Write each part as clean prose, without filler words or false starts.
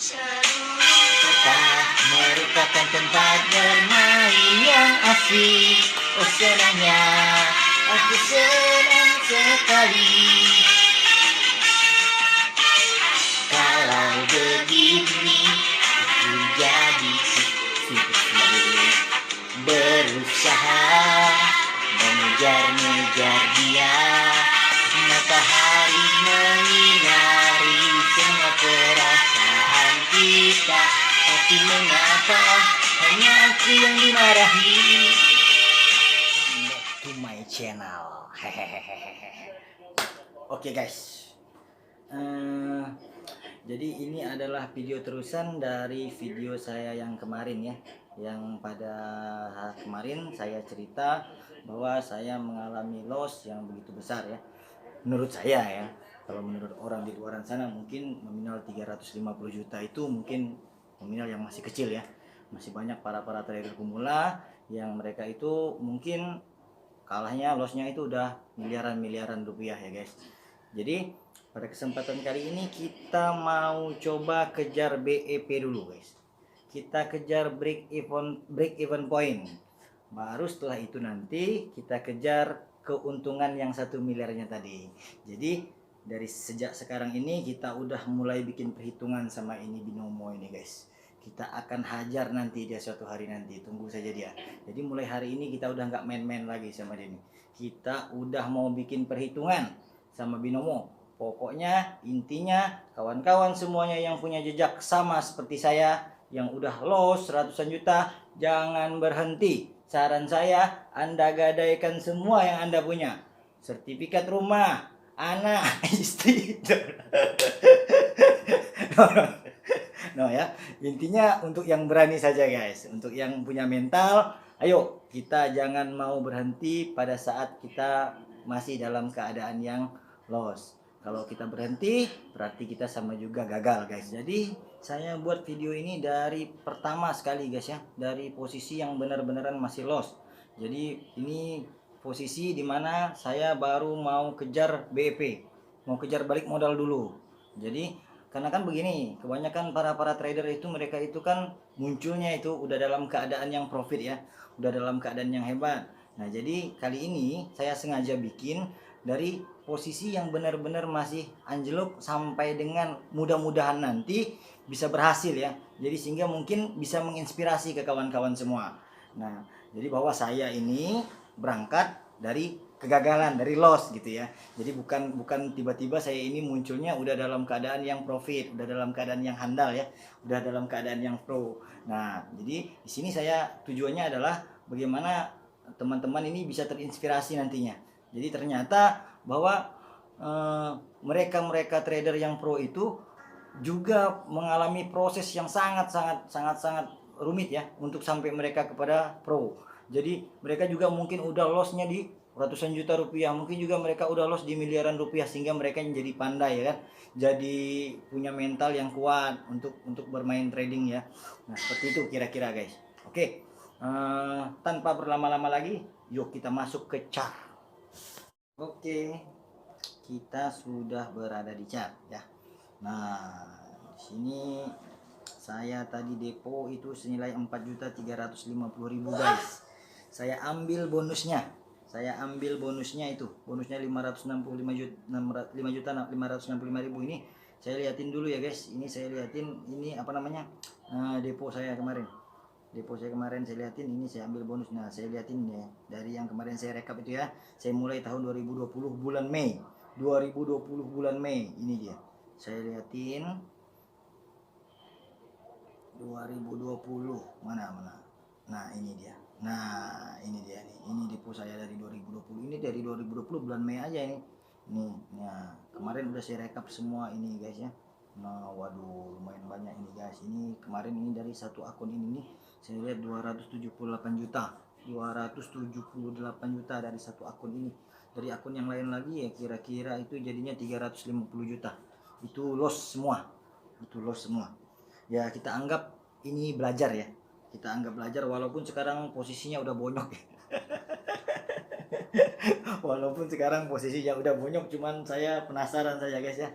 Kota merupakan tempat bermain yang asik. Oh senangnya, aku senang sekali. Kalau begini, aku jadi sibuk berusaha mengejar-ngejar dia. Matahari menyinari semua perasaan kita, tapi mengapa hanya aku yang dimarahi? Back to my channel. Hehehe. Oke guys, jadi ini adalah video terusan dari video saya yang kemarin ya. Yang pada kemarin saya cerita bahwa saya mengalami loss yang begitu besar ya. Menurut saya ya, kalau menurut orang di luar sana mungkin nominal 350 juta itu mungkin nominal yang masih kecil ya. Masih banyak para trader pemula yang mereka itu mungkin kalahnya, lossnya itu udah miliaran rupiah ya guys. Jadi pada kesempatan kali ini kita mau coba kejar BEP dulu guys. Kita kejar break even point. Baru setelah itu nanti kita kejar keuntungan yang 1 miliarnya tadi. Jadi dari sejak sekarang ini kita udah mulai bikin perhitungan sama ini binomo ini guys. Kita akan hajar nanti dia suatu hari nanti, tunggu saja dia. Jadi mulai hari ini kita udah nggak main-main lagi sama dia nih. Kita udah mau bikin perhitungan sama binomo. Pokoknya intinya kawan-kawan semuanya yang punya jejak sama seperti saya, yang udah loss ratusan juta, jangan berhenti. Saran saya, Anda gadaikan semua yang Anda punya. Sertifikat rumah, anak, istri. No ya, intinya untuk yang berani saja guys, untuk yang punya mental, ayo kita jangan mau berhenti pada saat kita masih dalam keadaan yang loss. Kalau kita berhenti berarti kita sama juga gagal guys. Jadi saya buat video ini dari pertama sekali guys ya, dari posisi yang benar-benaran masih loss. Jadi ini posisi dimana saya baru mau kejar BEP, mau kejar balik modal dulu. Jadi karena kan begini, kebanyakan para trader itu mereka itu kan munculnya itu udah dalam keadaan yang profit ya, udah dalam keadaan yang hebat. Nah jadi kali ini saya sengaja bikin dari posisi yang benar-benar masih anjlok sampai dengan mudah-mudahan nanti bisa berhasil ya. Jadi sehingga mungkin bisa menginspirasi ke kawan-kawan semua. Nah, jadi bahwa saya ini berangkat dari kegagalan, dari loss gitu ya. Jadi bukan tiba-tiba saya ini munculnya udah dalam keadaan yang profit, udah dalam keadaan yang handal ya, udah dalam keadaan yang pro. Nah, jadi di sini saya tujuannya adalah bagaimana teman-teman ini bisa terinspirasi nantinya. Jadi ternyata bahwa mereka trader yang pro itu juga mengalami proses yang sangat rumit ya untuk sampai mereka kepada pro. Jadi mereka juga mungkin udah lossnya di ratusan juta rupiah, mungkin juga mereka udah loss di miliaran rupiah, sehingga mereka menjadi pandai ya kan, jadi punya mental yang kuat untuk bermain trading ya. Nah seperti itu kira-kira guys. Oke, tanpa berlama-lama lagi, yuk kita masuk ke chart. Oke, kita sudah berada di chart ya. Nah, di sini saya tadi depo itu senilai 4.350.000 guys. Saya ambil bonusnya. Itu. Bonusnya 5.565.000 ini. Saya liatin dulu ya guys. Ini saya liatin ini apa namanya? Depo saya kemarin. Saya liatin ini, saya ambil bonus. Nah, saya liatin ya dari yang kemarin saya rekap itu ya. Saya mulai tahun 2020 bulan Mei. 2020 bulan Mei ini dia. Saya liatin 2020 mana. Nah, ini dia. Nih. Ini depo saya dari 2020. Ini dari 2020 bulan Mei aja ini. Nih, nah, kemarin udah saya rekap semua ini guys ya. Nah, waduh, lumayan banyak ini guys. Ini kemarin ini dari satu akun ini nih, saya lihat 278 juta. 278 juta dari satu akun ini. Dari akun yang lain lagi ya kira-kira itu jadinya 350 juta. Itu loss semua. Ya kita anggap ini belajar ya. Kita anggap belajar walaupun sekarang posisinya udah bonyok ya. Walaupun sekarang posisinya udah bonyok, cuman saya penasaran saja guys ya.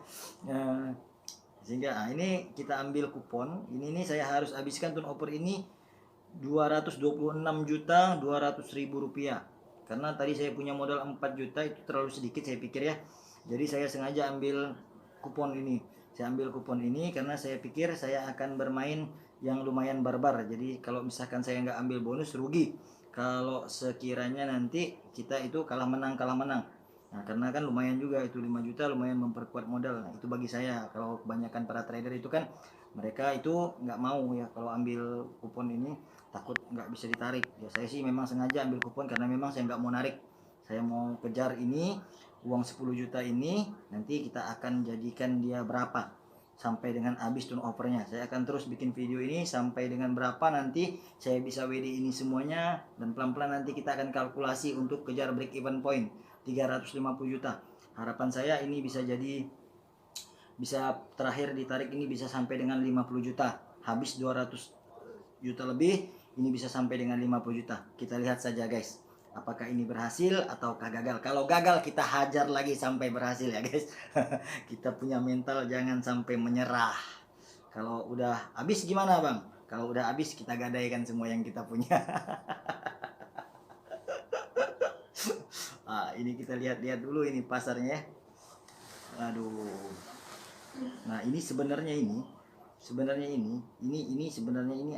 Sehingga ini kita ambil kupon. Ini saya harus habiskan turn over ini 226.200.000 rupiah. Karena tadi saya punya modal 4 juta, itu terlalu sedikit saya pikir ya. Jadi saya sengaja ambil kupon ini. Saya ambil kupon ini karena saya pikir saya akan bermain yang lumayan barbar. Jadi kalau misalkan saya nggak ambil bonus rugi. Kalau sekiranya nanti kita itu kalah menang. Nah, karena kan lumayan juga itu 5 juta, lumayan memperkuat modal. Nah, itu bagi saya. Kalau kebanyakan para trader itu kan mereka itu nggak mau ya kalau ambil kupon ini, takut nggak bisa ditarik. Ya saya sih memang sengaja ambil kupon karena memang saya nggak mau narik. Saya mau kejar ini uang 10 juta ini, nanti kita akan jadikan dia berapa sampai dengan habis turnovernya. Saya akan terus bikin video ini sampai dengan berapa nanti saya bisa WD ini semuanya, dan pelan-pelan nanti kita akan kalkulasi untuk kejar break even point 350 juta. Harapan saya ini bisa terakhir ditarik ini bisa sampai dengan 50 juta. Habis 200 juta lebih, ini bisa sampai dengan 50 juta. Kita lihat saja guys, apakah ini berhasil ataukah gagal. Kalau gagal kita hajar lagi sampai berhasil ya guys. Kita punya mental jangan sampai menyerah. Kalau udah habis gimana bang? Kalau udah habis kita gadaikan semua yang kita punya. Ini kita lihat-lihat dulu ini pasarnya. Aduh. Nah, ini sebenarnya ini sebenarnya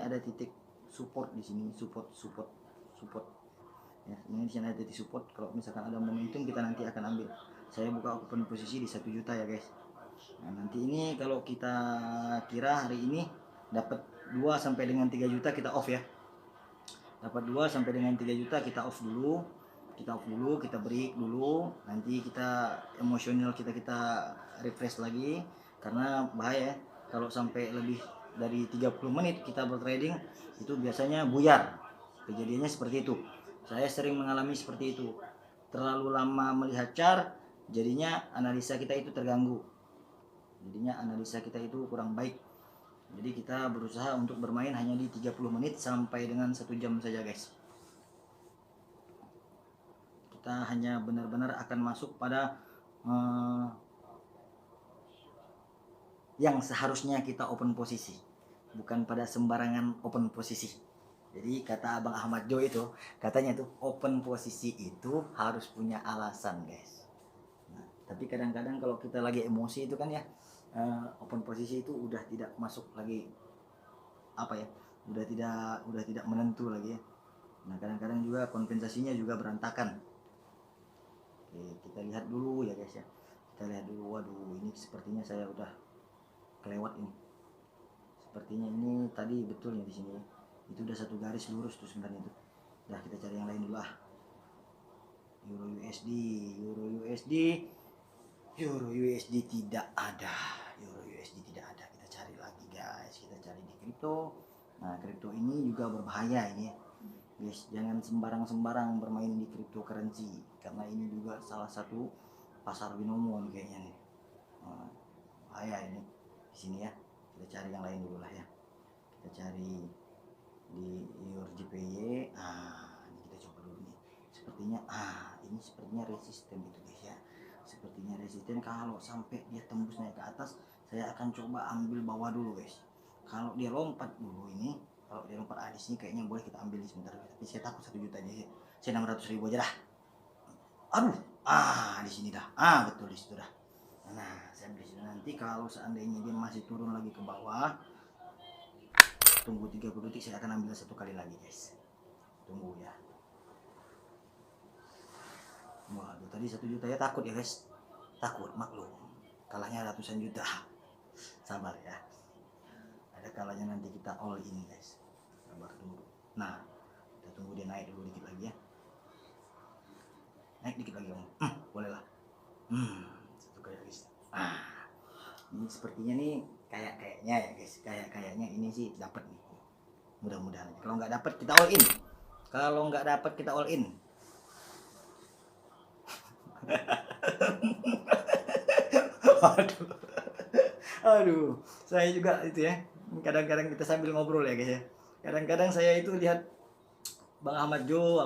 ada titik support di sini, support. Ya, ini di sini ada titik support. Kalau misalkan ada momentum kita nanti akan ambil. Saya buka open posisi di 1 juta ya, guys. Nah, nanti ini kalau kita kira hari ini dapat 2 sampai dengan 3 juta kita off ya. Dapat 2 sampai dengan 3 juta kita off dulu. Kita break dulu, nanti kita emosional kita refresh lagi, karena bahaya kalau sampai lebih dari 30 menit kita bertrading itu biasanya buyar. Kejadiannya seperti itu. Saya sering mengalami seperti itu. Terlalu lama melihat chart, jadinya analisa kita itu terganggu. Jadinya analisa kita itu kurang baik. Jadi kita berusaha untuk bermain hanya di 30 menit sampai dengan 1 jam saja, guys. Kita hanya benar-benar akan masuk pada yang seharusnya kita open posisi, bukan pada sembarangan open posisi. Jadi kata Abang Ahmad Jo itu, katanya tuh open posisi itu harus punya alasan, guys. Nah, tapi kadang-kadang kalau kita lagi emosi itu kan ya, open posisi itu udah tidak masuk lagi, udah tidak menentu lagi ya. Nah, kadang-kadang juga kompensasinya juga berantakan. Oke, kita lihat dulu ya guys ya. Kita lihat dulu. Waduh, ini sepertinya saya udah kelewat ini. Sepertinya ini tadi betul ya di sini. Itu udah satu garis lurus tuh sebenarnya itu. Nah, kita cari yang lain dulu ah. Euro USD tidak ada. Kita cari lagi guys. Kita cari di kripto. Nah, kripto ini juga berbahaya ini ya. Guys, jangan sembarang bermain di cryptocurrency, karena ini juga salah satu pasar binomo nih kayaknya nih. Bahaya ini di sini ya. Kita cari yang lain dulu lah ya. Kita cari di EURJPY. Ini kita coba dulu nih. Ini sepertinya resisten itu guys ya. Sepertinya resisten. Kalau sampai dia tembus naik ke atas, saya akan coba ambil bawah dulu guys. Kalau dia lompat dulu ini, kalau dia lompat di sini kayaknya boleh kita ambil sebentar, tapi saya takut 1 juta aja. Saya 600.000 aja dah. Aduh, di sini dah. Betul di situ dah. Nah, saya ambil sini. Nanti kalau seandainya dia masih turun lagi ke bawah, tunggu 30 detik, saya akan ambil 1 kali lagi, guys. Tunggu ya. Waduh, tadi 1 juta ya, takut ya, guys. Takut, maklum. Kalahnya ratusan juta. Sabar ya. Ada kalanya nanti kita all in guys, sabar dulu. Nah, kita tunggu dia naik dulu dikit lagi ya, naik dikit lagi om. Boleh lah. 1 kali guys. Ini sepertinya nih kayaknya ya guys, kayaknya ini sih dapat nih, mudah-mudahan. Kalau nggak dapat kita all in, aduh, saya juga itu ya. Kadang-kadang kita sambil ngobrol ya guys ya. Kadang-kadang saya itu lihat Bang Ahmad Jo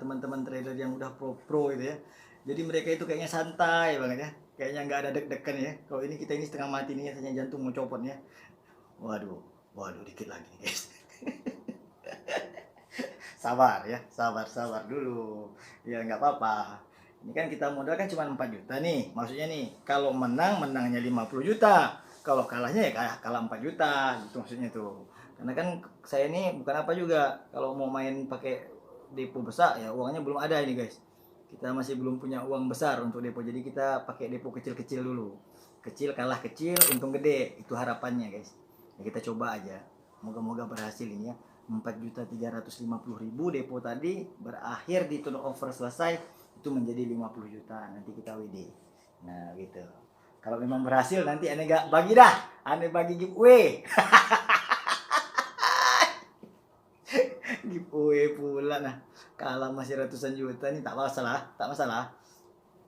teman-teman trader yang udah pro itu ya. Jadi mereka itu kayaknya santai banget ya. Kayaknya nggak ada deg-degan ya. Kalau ini setengah mati nih, rasanya jantung mau copot ya. Waduh, waduh, dikit lagi nih guys. Sabar ya, sabar dulu. Ya nggak apa-apa. Ini kan kita modal kan cuma 4 juta nih. Maksudnya nih, kalau menangnya 50 juta. Kalau kalahnya ya kalah 4 juta gitu maksudnya tuh. Karena kan saya ini bukan apa juga. Kalau mau main pakai depo besar ya uangnya belum ada ini guys. Kita masih belum punya uang besar untuk depo. Jadi kita pakai depo kecil-kecil dulu. Kecil kalah kecil, untung gede. Itu harapannya guys. Ya kita coba aja. Moga-moga berhasil ini ya. 4.350.000 depo tadi berakhir di turnover selesai itu menjadi 50 juta, nanti kita WD. Nah gitu, kalau memang berhasil nanti aneh gak bagi dah, aneh bagi giveaway. Giveaway pula. Nah kalau masih ratusan juta nih tak masalah, tak masalah.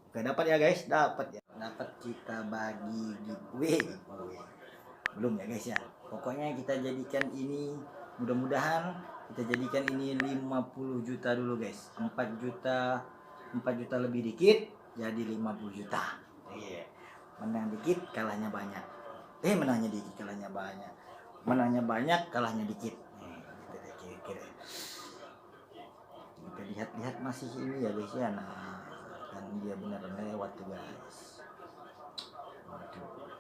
Oke, dapat ya guys, dapat ya, dapat kita bagi giveaway. Belum ya guys ya, pokoknya kita jadikan ini, mudah-mudahan kita jadikan ini 50 juta dulu guys. 4 juta lebih dikit jadi 50 juta. Iya. Menang dikit kalahnya banyak. Menangnya dikit kalahnya banyak. Menangnya banyak kalahnya dikit. Kira-kira. Kita lihat-lihat masih ini ya guys ya. Nah, kan dia benar lewat tuh guys. Waduh.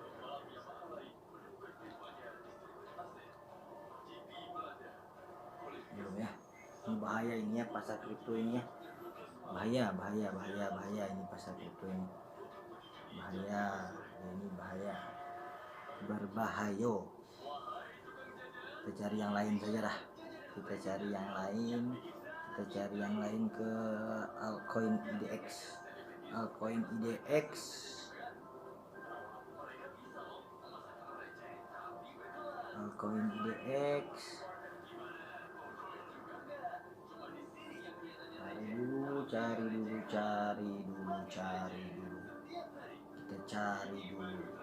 Belum ya. Ini bahaya ini ya pasar kripto ini ya. Bahaya ini pasar kripto ini. Bahaya, ini bahaya. Berbahaya. Kita cari yang lain saja dah. Kita cari yang lain ke Altcoin IDX. Altcoin IDX. Altcoin IDX. Cari dulu. Kita cari dulu.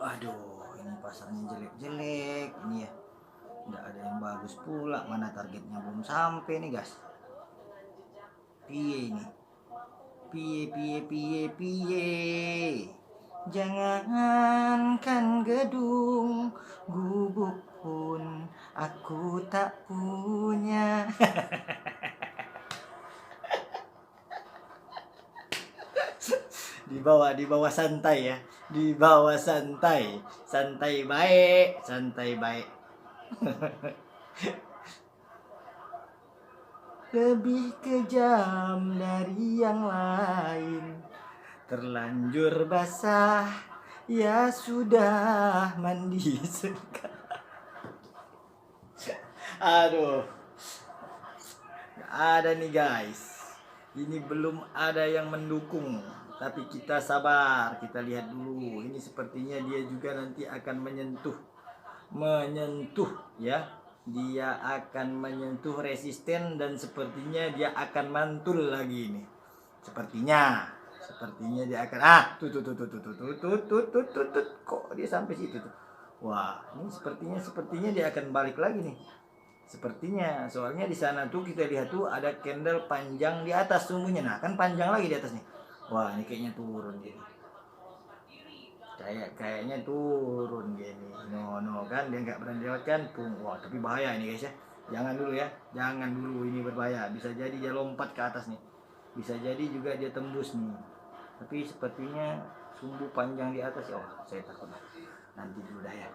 Aduh, ini pasarnya jelek-jelek ini ya. Nggak ada yang bagus pula. Mana targetnya belum sampai nih guys. Piye ini? Piye. Jangankan gedung, gubuk pun aku tak punya. di bawah santai ya, di bawah santai baik. Lebih kejam dari yang lain, terlanjur basah ya sudah mandi aduh, gak ada nih guys, ini belum ada yang mendukung. Tapi kita sabar, kita lihat dulu. Ini sepertinya dia juga nanti akan menyentuh ya. Dia akan menyentuh resisten dan sepertinya dia akan mantul lagi ini. Sepertinya dia akan tuh. Kok dia sampai situ tuh. Wah, ini sepertinya dia akan balik lagi nih. Sepertinya, soalnya di sana tuh kita lihat tuh ada candle panjang di atas sungguhnya. Nah, kan panjang lagi di atas nih. Wah, ini kayaknya turun gini. Kayaknya turun gini. No kan dia nggak berani lewat kan. Wah, tapi bahaya ini guys ya. Jangan dulu ini berbahaya. Bisa jadi dia lompat ke atas nih. Bisa jadi juga dia tembus nih. Tapi sepertinya sumbu panjang di atas ya. Wah, saya takut lah. Nanti dulu dah ya.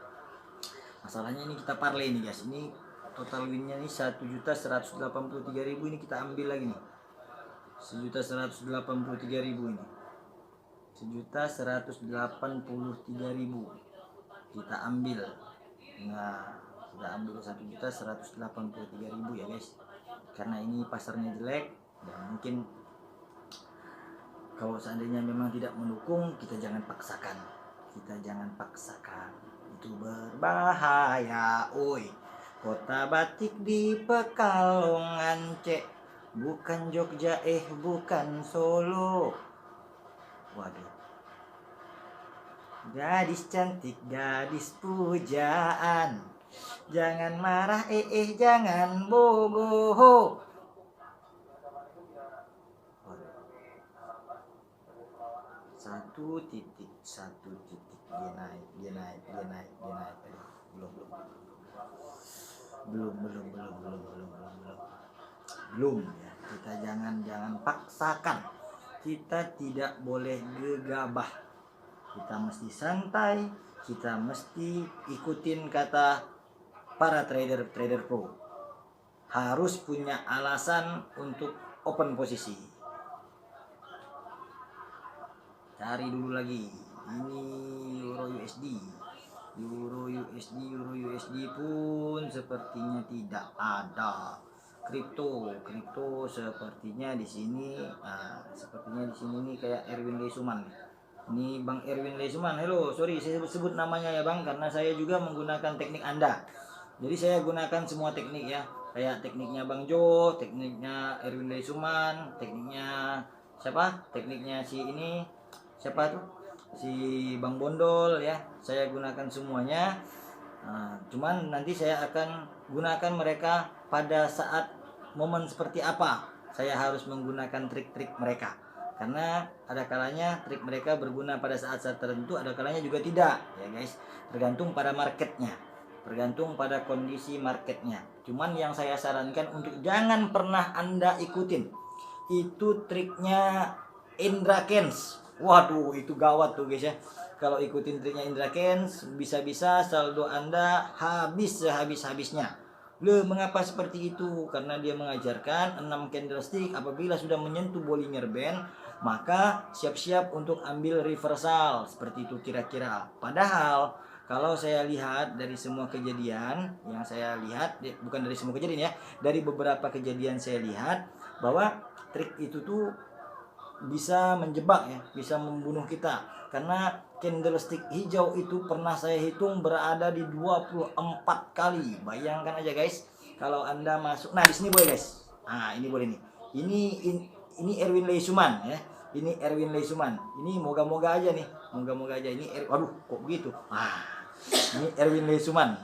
Masalahnya ini kita parlay nih guys. Ini total winnya nih 1.183.000 ini kita ambil lagi nih. 1.183.000 ini. 1.183.000 kita ambil. Nah, kita ambil 1.183.000 ya guys. Karena ini pasarnya jelek dan mungkin kalau seandainya memang tidak mendukung, kita jangan paksakan. kita jangan paksakan, itu berbahaya. Oi, kota batik di Pekalongan cek, bukan Jogja bukan Solo. Waduh, gadis cantik, gadis pujaan, jangan marah jangan bogoh. Satu titik, dia naik. Belum ya. Kita jangan paksakan. Kita tidak boleh gegabah. Kita mesti santai. Kita mesti ikutin kata para trader pro. Harus punya alasan untuk open posisi. Cari dulu lagi. Ini euro USD pun sepertinya tidak ada. Kripto sepertinya di sini. Sepertinya di sini nih kayak Erwin Lesuman. Ini Bang Erwin Lesuman. Halo, sorry saya sebut namanya ya Bang, karena saya juga menggunakan teknik Anda. Jadi saya gunakan semua teknik ya. Kayak tekniknya Bang Jo, tekniknya Erwin Lesuman, tekniknya siapa? Tekniknya si ini siapa tuh? Si Bang Bondol ya. Saya gunakan semuanya. Cuman nanti saya akan gunakan mereka pada saat momen seperti apa. Saya harus menggunakan trik-trik mereka. Karena ada kalanya trik mereka berguna pada saat-saat tertentu, ada kalanya juga tidak ya guys. Tergantung pada marketnya, tergantung pada kondisi marketnya. Cuman yang saya sarankan untuk jangan pernah Anda ikutin itu triknya Indra Kens. Waduh, itu gawat tuh guys ya. Kalau ikutin triknya Indra Kens, bisa-bisa saldo Anda habis sehabis-habisnya. Loh, mengapa seperti itu? Karena dia mengajarkan 6 candlestick apabila sudah menyentuh Bollinger Band, maka siap-siap untuk ambil reversal. Seperti itu kira-kira. Padahal kalau saya lihat dari semua kejadian yang saya lihat, bukan dari semua kejadian ya, dari beberapa kejadian saya lihat bahwa trik itu tuh bisa menjebak ya, bisa membunuh kita. Karena candlestick hijau itu pernah saya hitung berada di 24 kali. Bayangkan aja guys, kalau Anda masuk. Nah, di sini boleh guys. Ini boleh nih. Ini Erwin Lesuman ya. Ini Erwin Lesuman. Ini moga-moga aja nih. Moga-moga aja ini waduh, kok begitu? Ini Erwin Lesuman.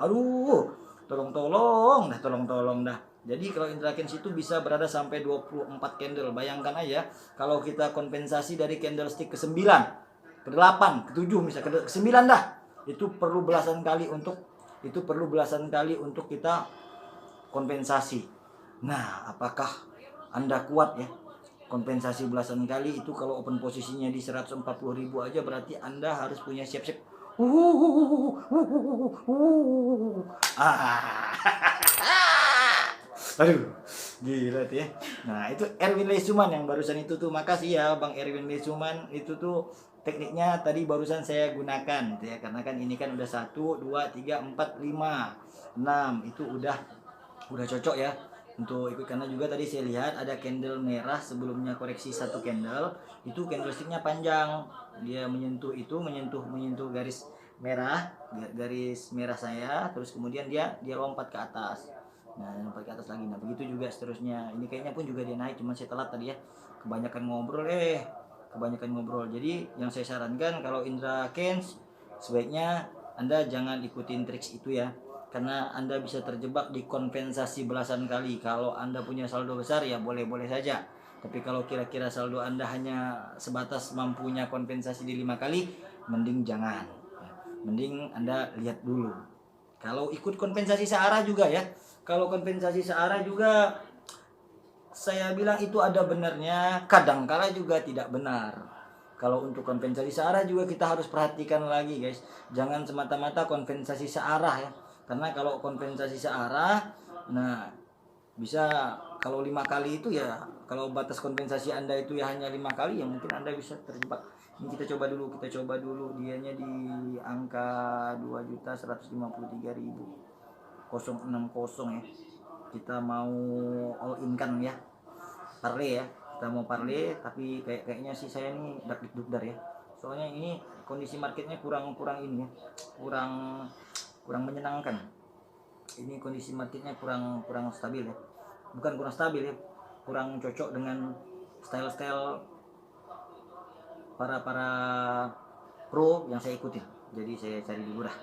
Aduh, tolong dah. Jadi kalau Indra Kens itu bisa berada sampai 24 candle. Bayangkan aja kalau kita kompensasi dari candlestick ke-9, ke-8, ke-7 misalnya, ke-9 dah. Itu perlu belasan kali untuk kita kompensasi. Nah, apakah Anda kuat ya? Kompensasi belasan kali itu kalau open posisinya di 140.000 aja berarti Anda harus punya siap-siap. Aduh, gila tuh ya. Nah, itu Erwin Lesuman yang barusan itu tuh. Makasih ya Bang Erwin Lesuman. Itu tuh tekniknya tadi barusan saya gunakan ya. Karena kan ini kan udah 1, 2, 3, 4, 5, 6. Itu udah cocok ya untuk ikut. Karena juga tadi saya lihat ada candle merah sebelumnya koreksi 1 candle. Itu candlesticknya panjang. Dia menyentuh garis merah saya. Terus kemudian dia lompat ke atas. Nah, lompat ke atas lagi. Nah, begitu juga seterusnya. Ini kayaknya pun juga dia naik, cuma saya telat tadi ya. Kebanyakan ngobrol. Jadi yang saya sarankan kalau Indra Kens, sebaiknya Anda jangan ikutin triks itu ya. Karena Anda bisa terjebak di kompensasi belasan kali. Kalau Anda punya saldo besar ya boleh-boleh saja. Tapi kalau kira-kira saldo Anda hanya sebatas mampunya kompensasi di 5 kali, mending jangan. Mending Anda lihat dulu. Kalau ikut kompensasi searah juga ya. Kalau kompensasi searah juga saya bilang itu ada benarnya, kadangkala juga tidak benar. Kalau untuk kompensasi searah juga kita harus perhatikan lagi guys. Jangan semata-mata kompensasi searah ya. Karena kalau kompensasi searah, nah bisa kalau 5 kali itu ya, kalau batas kompensasi Anda itu ya hanya 5 kali ya mungkin Anda bisa terjebak. Ini kita coba dulu dianya di angka 2.153.000. 060 ya. Kita mau all in kan ya. Parley ya. Kita mau parley tapi kayaknya sih saya nih dak-dik-dukdar ya. Soalnya ini kondisi marketnya kurang ini ya, kurang menyenangkan. Ini kondisi marketnya kurang stabil ya, bukan kurang stabil ya, kurang cocok dengan style para pro yang saya ikutin. Jadi saya cari dulu dah,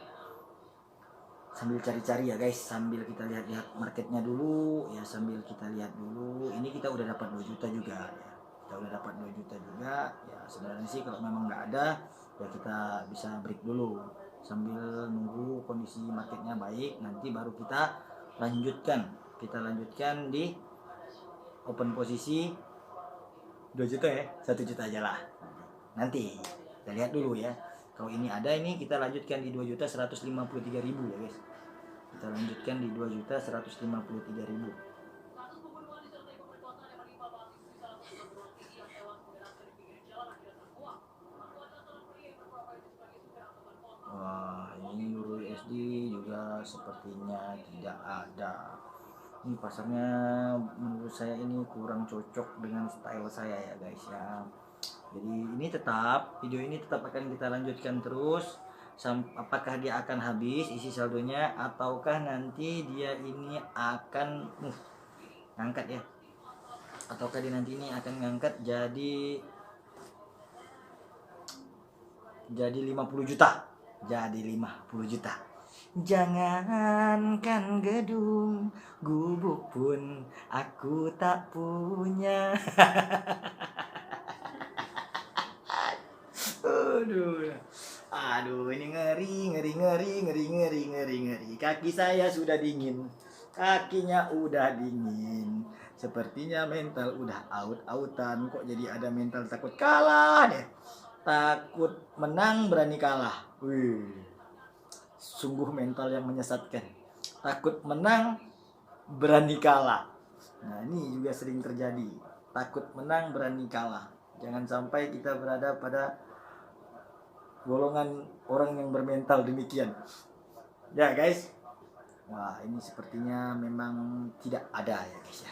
sambil cari-cari ya guys, sambil kita lihat-lihat marketnya dulu ya, sambil kita lihat dulu. Ini kita udah dapat 2 juta juga ya, kita udah dapat 2 juta juga ya. Sebenarnya sih kalau memang nggak ada ya kita bisa break dulu sambil nunggu kondisi marketnya baik, nanti baru kita lanjutkan di open posisi 2 juta ya, 1 juta aja lah. Nanti kita lihat dulu ya. Kalau ini ada, ini kita lanjutkan di 2.153.000 ya guys. Kita lanjutkan di 2.153.000. Wah, ini Euro USD juga sepertinya tidak ada. Ini pasarnya menurut saya ini kurang cocok dengan style saya ya guys ya. Jadi ini video ini tetap akan kita lanjutkan terus. Apakah dia akan habis isi saldonya, ataukah nanti dia ini akan ngangkat ya, ataukah dia nanti ini akan ngangkat jadi 50 juta. Jadi 50 juta. Jangankan gedung, gubuk pun aku tak punya. Aduh, ini ngeri. Kaki saya sudah dingin, kakinya udah dingin. Sepertinya mental udah out-outan. Kok jadi ada mental takut kalah deh. Takut menang berani kalah. Wih, sungguh mental yang menyesatkan. Takut menang berani kalah. Nah, ini juga sering terjadi. Takut menang berani kalah. Jangan sampai kita berada pada golongan orang yang bermental demikian. Ya guys. Wah, ini sepertinya memang tidak ada ya guys ya.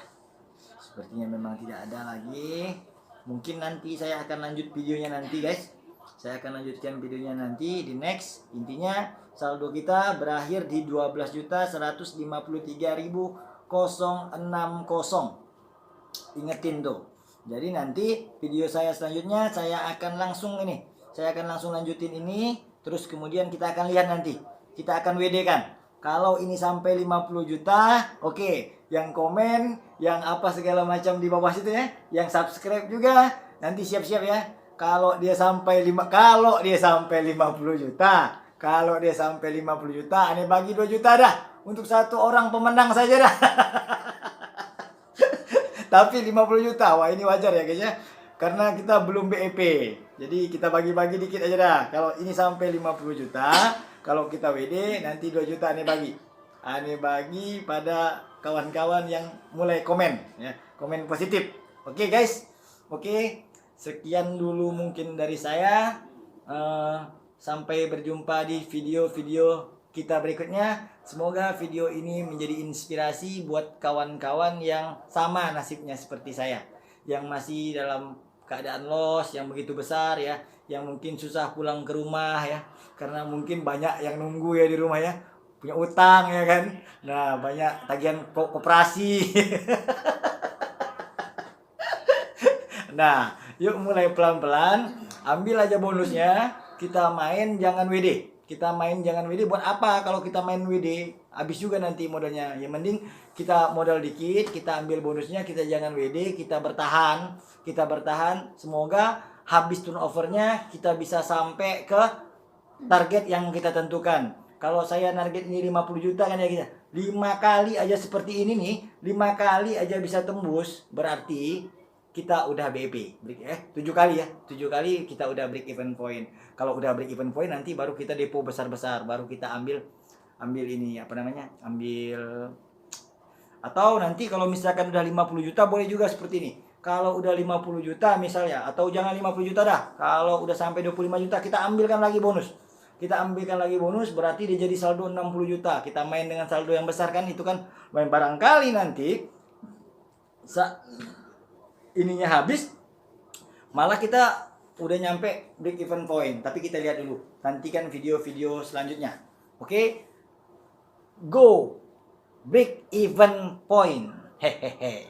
Sepertinya memang tidak ada lagi. Mungkin nanti saya akan lanjut videonya nanti guys. Saya akan lanjutkan videonya nanti di next. Intinya saldo kita berakhir di 12.153.060. Ingetin tuh. Jadi nanti video saya selanjutnya saya akan langsung lanjutin ini. Terus kemudian kita akan lihat nanti. Kita akan WD kan. Kalau ini sampai 50 juta, oke. Yang komen, yang apa segala macam di bawah situ ya. Yang subscribe juga, nanti siap-siap ya. Kalau dia sampai 50 juta. Kalau dia sampai 50 juta, aneh bagi 2 juta dah. Untuk satu orang pemenang saja dah. Tapi 50 juta, wah ini wajar ya guys ya. Karena kita belum BEP. Jadi kita bagi-bagi dikit aja dah. Kalau ini sampai 50 juta, kalau kita WD nanti 2 juta aneh bagi. Aneh bagi pada kawan-kawan yang mulai komen ya. Komen positif. Oke guys. Oke. Sekian dulu mungkin dari saya. Sampai berjumpa di video-video kita berikutnya. Semoga video ini menjadi inspirasi buat kawan-kawan yang sama nasibnya seperti saya, yang masih dalam keadaan loss yang begitu besar ya, yang mungkin susah pulang ke rumah ya, karena mungkin banyak yang nunggu ya di rumah ya, punya utang ya kan. Nah, banyak tagihan koperasi. Nah, yuk mulai pelan-pelan, ambil aja bonusnya. Kita main jangan WD. Kita main jangan WD buat apa kalau kita main WD? Habis juga nanti modalnya. Yang mending kita modal dikit, kita ambil bonusnya, kita jangan WD, kita bertahan. Semoga habis turnovernya kita bisa sampai ke target yang kita tentukan. Kalau saya target ini 50 juta kan ya kita. 5 kali aja seperti ini nih, 5 kali aja bisa tembus, berarti kita udah BEP. 7 kali ya. 7 kali kita udah break even point. Kalau udah break even point nanti baru kita depo besar-besar, baru kita ambil ini atau nanti kalau misalkan udah 50 juta boleh juga seperti ini. Kalau udah 50 juta misalnya, atau jangan 50 juta dah. Kalau udah sampai 25 juta kita ambilkan lagi bonus. Berarti dia jadi saldo 60 juta. Kita main dengan saldo yang besar kan, itu kan main barangkali nanti ininya habis, malah kita udah nyampe break even point, tapi kita lihat dulu. Nantikan video-video selanjutnya. Oke? Go break even point. Hehehe.